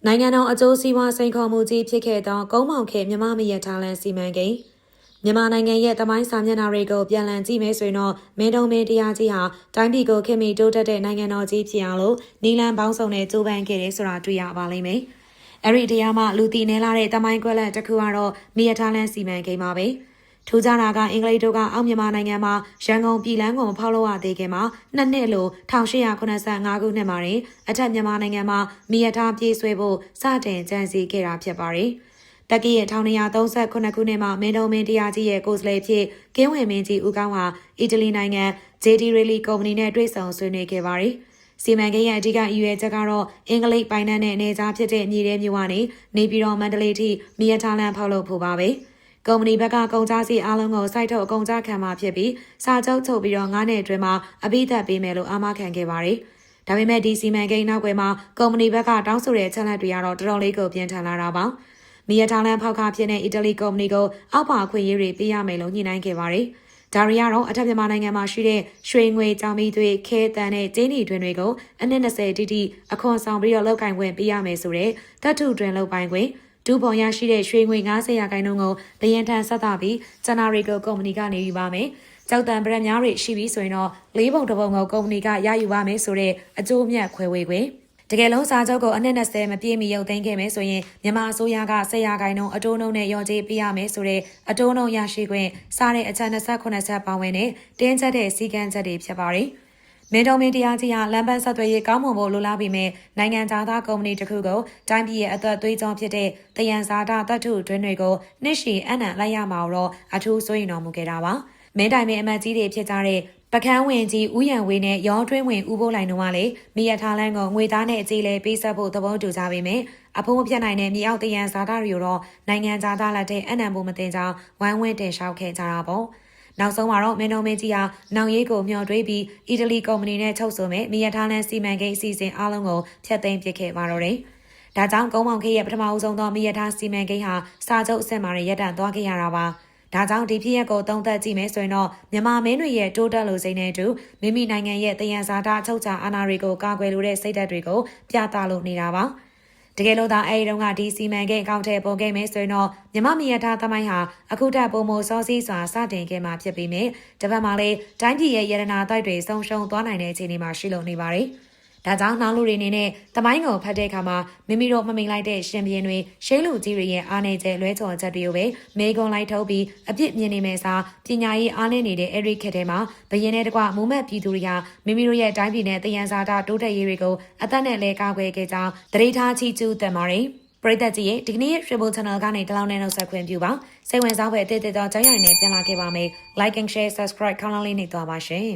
နိုင်ငံတော်အကျိုးစီးပွားစိန်ခေါ်မှုကြီးဖြစ်ခဲ့သောကုန်းမောင်ခေမြမမရထားလန်စီမံကိန်းမြန်မာနိုင်ငံရဲ့တမိုင်းစာမျက်နှာတွေကိုပြန်လည်ကြည့်မယ်ဆိုရင်တော့မင်းတုံးမင်းတရားကြီးဟာတိုင်းပြည်ကိုခင်မီတိုးတက်တဲ့နိုင်ငံတော်ကြီးဖြစ်အောင်လို့နီလန်ပေါင်းစုံနဲ့ကြိုးပမ်းခဲ့တယ်ဆိုတာတွေ့ရပါလိမ့်မယ်။အဲ့ဒီတရားမှလူတီနေလာတဲ့တမိုင်းကွက်လက်တစ်ခုကတော့မရထားလန်စီမံကိန်းပါပဲ။ထူးခြားတာကအင်္ဂလိပ်တို့ကအောက်မြန်မာနိုင်ငံမှာရန်ကုန်ပြည်လန်းကိုဖောက်လို့ရသေးခင်မှာနှစ်လို့1885ခုနှစ်မှာတင်အထက်မြန်မာနိုင်ငံမှာမီရထားပြေးဆွဲဖို့စတင်ကြံစည်ခဲ့တာဖြစ်ပါတယ်။တက္ကီရဲ့1938ခုနှစ်မှာမင်းတုံးမင်းတရားကြီးရဲ့ကိုယ်စားလှယ်ဖြစ်ကင်းဝင်မင်းကြီးဦးကောင်းဟာအီတလီနိုင်ငံ JD Rally ကုမ္ပဏီနဲ့တွေ့ဆုံဆွေးနွေးခဲ့ပါတယ်။စီမံကိန်းရဲ့အဓိကအရွယ်ချက်ကတော့အင်္ဂလိပ်ပိုင်နက်နဲ့နေကြားဖြစ်တဲ့မြေထဲမြို့ကနေနေပြည်တော်မန္တလေးထိမီရထားလမ်းဖောက်လုပ်ဖို့ပါပဲ။ကုမ္ပဏီဘက်ကကုန်ကြစီအားလုံးကိုစိုက်ထုတ်အကုန်ကြခံမှာဖြစ်ပြီးစာချုပ်ချုပ်ပြီးတော့9နှစ်အတွင်းမှာအပိသက်ပေးမယ်လို့အာမခံခဲ့ပါတယ်။ဒါပေမဲ့ဒီစီမံကိန်းနောက်ွယ်မှာကုမ္ပဏီဘက်ကတောင်းဆိုတဲ့ချက်လက်တွေကတော့တော်တော်လေးကိုပြင်းထန်လာတာပါ။မီရထားလမ်းဖောက်ခါဖြစ်တဲ့အီတလီကုမ္ပဏီကိုအောက်ပါခွင့်ရေးတွေပေးရမယ်လို့ညှိနှိုင်းခဲ့ပါတယ်။ဒါရီကတော့အထက်မြန်မာနိုင်ငံမှာရှိတဲ့ရွှေငွေကြောင်မီတွေခဲတန်တဲ့ကျင်းနီတွင်တွေကိုအနှစ်20တိတိအခွန်ဆောင်ပြီးတော့လောက်ကင်ခွင့်ပေးရမယ်ဆိုတဲ့တတ်ထုတွင်လောက်ပိုင်ခွင့်ဒူးပုံရရှိတဲ့ရွှေငွေ90ရာခိုင်နှုန်းကိုတရင်ထန်ဆက်တာပြီးဂျနာရီကိုကုမ္ပဏီကနေယူပါမယ်။ကြောက်တံပရက်များတွေရှိပြီးဆိုရင်တော့၄ပုံတစ်ပုံကိုကုမ္ပဏီကရယူပါမယ်ဆိုတဲ့အကျိုးမြတ်ခွဲဝေခွင့်တကယ်လုံးစာချုပ်ကိုအနှစ်20မပြည့်မီရုပ်သိမ်းခဲ့မယ်ဆိုရင်မြန်မာအစိုးရက10ရာခိုင်နှုန်းအတိုးနှုန်းနဲ့ရော်ကြေးပေးရမယ်ဆိုတဲ့အတိုးနှုန်းရရှိခွင့်စားတဲ့အချက်28ချက်ပါဝင်တဲ့တင်းကျပ်တဲ့စည်းကမ်းချက်တွေဖြစ်ပါတယ်။မင်းတုံးမင်းတရားကြီးဟာလမ်းပန်းဆက်သွယ်ရေးကောင်းမွန်ဖို့လိုလားပြီးမြဲနိုင်ငံသားကုမ္ပဏီတစ်ခုကိုတိုင်းပြည်ရဲ့အသက်သွေးကြောဖြစ်တဲ့တယံဇာတာတတ်ထုတွင်းတွေကိုနှစ်ရှည်အနံ့လိုက်ရမှာတော့အထူးစိုးရိမ်တော်မူခဲ့တာပါ။မင်းတိုင်မင်းအမတ်ကြီးတွေဖြစ်ကြတဲ့ပကန်းဝင်ကြီးဦးရန်ဝေးနဲ့ရောထွင်းဝင်ဦးဘိုးလိုင်တို့ကလည်းမီရထားလန်းကိုငွေသားနဲ့အကြေးလဲပေးဆက်ဖို့သဘောတူကြပေမယ့်အဖိုးမပြတ်နိုင်တဲ့မြေအောက်တယံဇာတာတွေတော့နိုင်ငံသားလက်တဲ့အနံ့ဖို့မတင်ကြောင်းဝိုင်းဝန်းတင်လျှောက်ခဲ့ကြတာပေါ့။နောက်ဆုံးမှာတော့မင်းတုံးမင်းကြီးဟာနောင်ရိပ်ကိုမျှော်တွေးပြီးအီတလီကုမ္ပဏီနဲ့ချုပ်ဆိုမဲ့မီရထားလန်းစီမံကိန်းအစီအစဉ်အားလုံးကိုဖျက်သိမ်းပစ်ခဲ့ပါတော့တယ်။ဒါကြောင့်ကုန်းမောင်ခေရဲ့ပထမဦးဆုံးသောမီရထားစီမံကိန်းဟာစာချုပ်အဆင့်မှာရပ်တန့်သွားခဲ့ရတာပါ။ဒါကြောင့်ဒီဖြစ်ရပ်ကိုသုံးသပ်ကြည့်မယ်ဆိုရင်တော့မြန်မာမင်းတွေရဲ့တိုးတက်လို့စိတ်နဲ့အတူမိမိနိုင်ငံရဲ့တယံဇာတာအချုပ်ချာအာဏာတွေကိုကာကွယ်လိုတဲ့စိတ်ဓာတ်တွေကိုပြသလို့နေတာပါတကယ်လို့သာအဲဒီတုန်းကဒီစီမံကိန်းအကောင့်ထဲပေါ်ခဲ့မယ်ဆိုရင်တော့မြမမီရထားသမိုင်းဟာအခုထပ်ပုံမစောစီးစွာစတင်ခဲ့မှာဖြစ်ပြီးမြဲတစ်ဖက်မှာလည်းတိုင်းပြည်ရဲ့ရတနာတိုက်တွေဆုံရှုံသွားနိုင်တဲ့အခြေအနေမှာရှိလို့နေပါတယ်ဒါကြောင့်နောက်လူတွေအနေနဲ့သမိုင်းကိုဖတ်တဲ့အခါမှာမိမိတို့မမိန်လိုက်တဲ့ရှင်ဘရင်တွေရှေးလူကြီးတွေရဲ့အားနည်းချက်လွဲချော်ချက်တွေကိုပဲမေကွန်လိုက်ထုတ်ပြီးအပြစ်မြင်နေမယ်စားပညာရေးအားနည်းနေတဲ့အဲ့ဒီခေတ်ထဲမှာဘရင်နဲ့တကွမူမတ်ပြည်သူတွေကမိမိတို့ရဲ့တိုင်းပြည်နဲ့တယံဇာတာတိုးတက်ရေးတွေကိုအသက်နဲ့လဲကာကွယ်ခဲ့ကြောင်းသတိထားချီးကျူးတင်ပါတယ်ပရိသတ်ကြီးရဲ့ဒီကနေ့ Tribal Channel ကနေတလောင်းနဲ့နှုတ်ဆက်ခွင့်ပြုပါစိတ်ဝင်စားဖွယ်အသေးသေးတော့ကြောင်းရိုင်နဲ့ပြန်လာခဲ့ပါမယ် Like and Share Subscribe ခေါင်းလောင်းလေးနေသွားပါရှင်